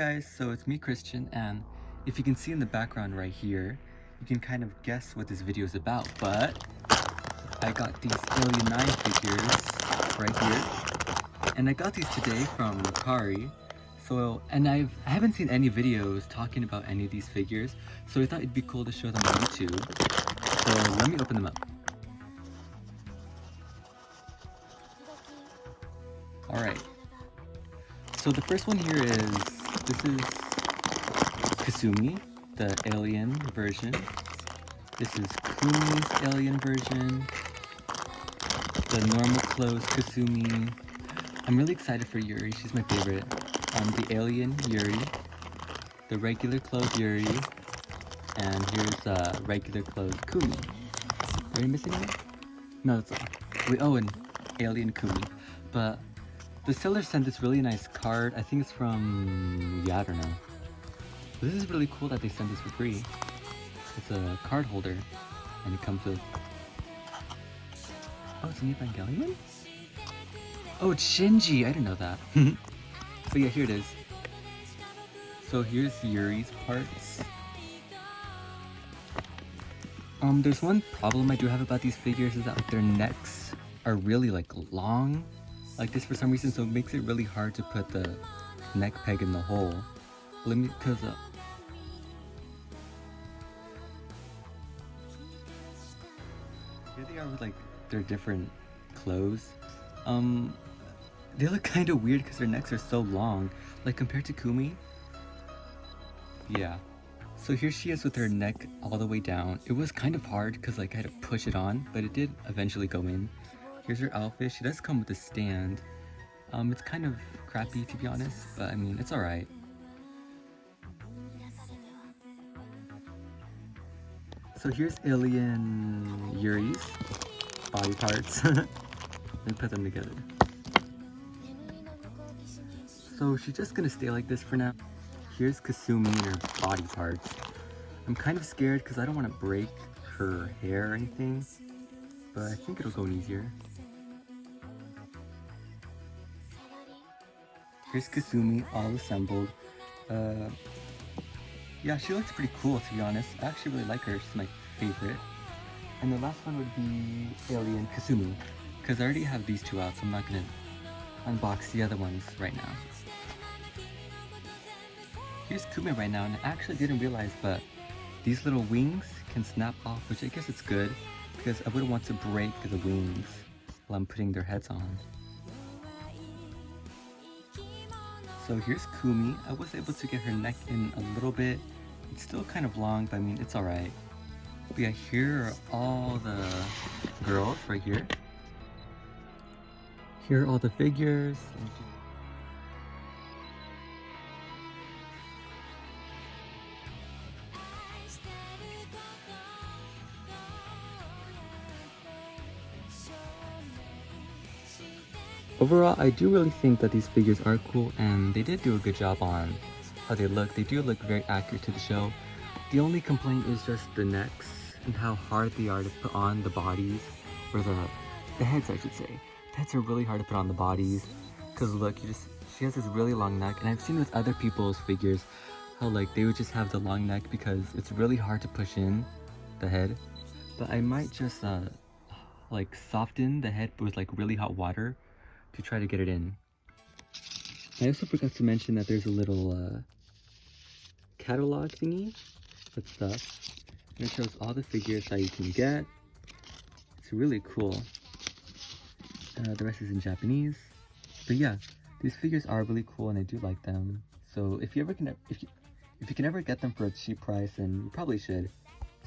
guys, so it's me, Christian, and if you can see in the background right here, you can kind of guess what this video is about, but I got these Alien 9 figures right here, and I got these today from Kari. So, and I haven't seen any videos talking about any of these figures, so I thought it'd be cool to show them on YouTube. So let me open them up. Alright, so the first one here is, this is Kasumi, the alien version. This is Kumi's alien version. The normal clothes Kasumi. I'm really excited for Yuri, she's my favorite. The alien Yuri, the regular clothes Yuri, and here's regular clothes Kumi. Are you missing one? No, that's all. And alien Kumi. But the seller sent this really nice card. I think it's from, I don't know. This is really cool that they sent this for free. It's a card holder, and it comes with, oh, it's an Evangelion? Oh, it's Shinji, I didn't know that. But yeah, here it is. So here's Yuri's parts. There's one problem I do have about these figures is that like, their necks are really like long, like this for some reason, so it makes it really hard to put the neck peg in the hole. Let me, cause here they are with like their different clothes. They look kind of weird because their necks are so long, like compared to Kumi. Yeah. So here she is with her neck all the way down. It was kind of hard because like I had to push it on, but it did eventually go in. Here's her outfit. She does come with a stand. It's kind of crappy to be honest, but I mean, it's alright. So here's Alien Yuri's body parts. Let me put them together. So she's just gonna stay like this for now. Here's Kasumi and her body parts. I'm kind of scared because I don't want to break her hair or anything, but I think it'll go easier. Here's Kasumi all assembled. Yeah, she looks pretty cool to be honest. I actually really like her, she's my favorite. And the last one would be Alien Kasumi, because I already have these two out, so I'm not gonna unbox the other ones right now. Here's Kumi right now, and I actually didn't realize, but these little wings can snap off, which I guess it's good, because I wouldn't want to break the wings while I'm putting their heads on. So here's Kumi. I was able to get her neck in a little bit. It's still kind of long, but I mean, it's alright. But yeah, here are all the girls right here. Here are all the figures. Overall, I do really think that these figures are cool, and they did do a good job on how they look. They do look very accurate to the show. The only complaint is just the necks and how hard they are to put on the bodies, or the heads I should say. The heads are really hard to put on the bodies, because look, she has this really long neck, and I've seen with other people's figures how like they would just have the long neck because it's really hard to push in the head. But I might just like soften the head with like really hot water to try to get it in. I also forgot to mention that there's a little catalog thingy with stuff, and it shows all the figures that you can get. It's really cool. The rest is in Japanese, but yeah, these figures are really cool and I do like them. So if you can ever get them for a cheap price, then you probably should.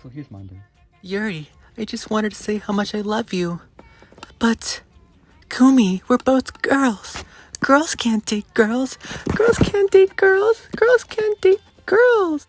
So here's Mondo. Yuri, I just wanted to say how much I love you, but Kumi, we're both girls. Girls can't date girls. Girls can't date girls. Girls can't date girls.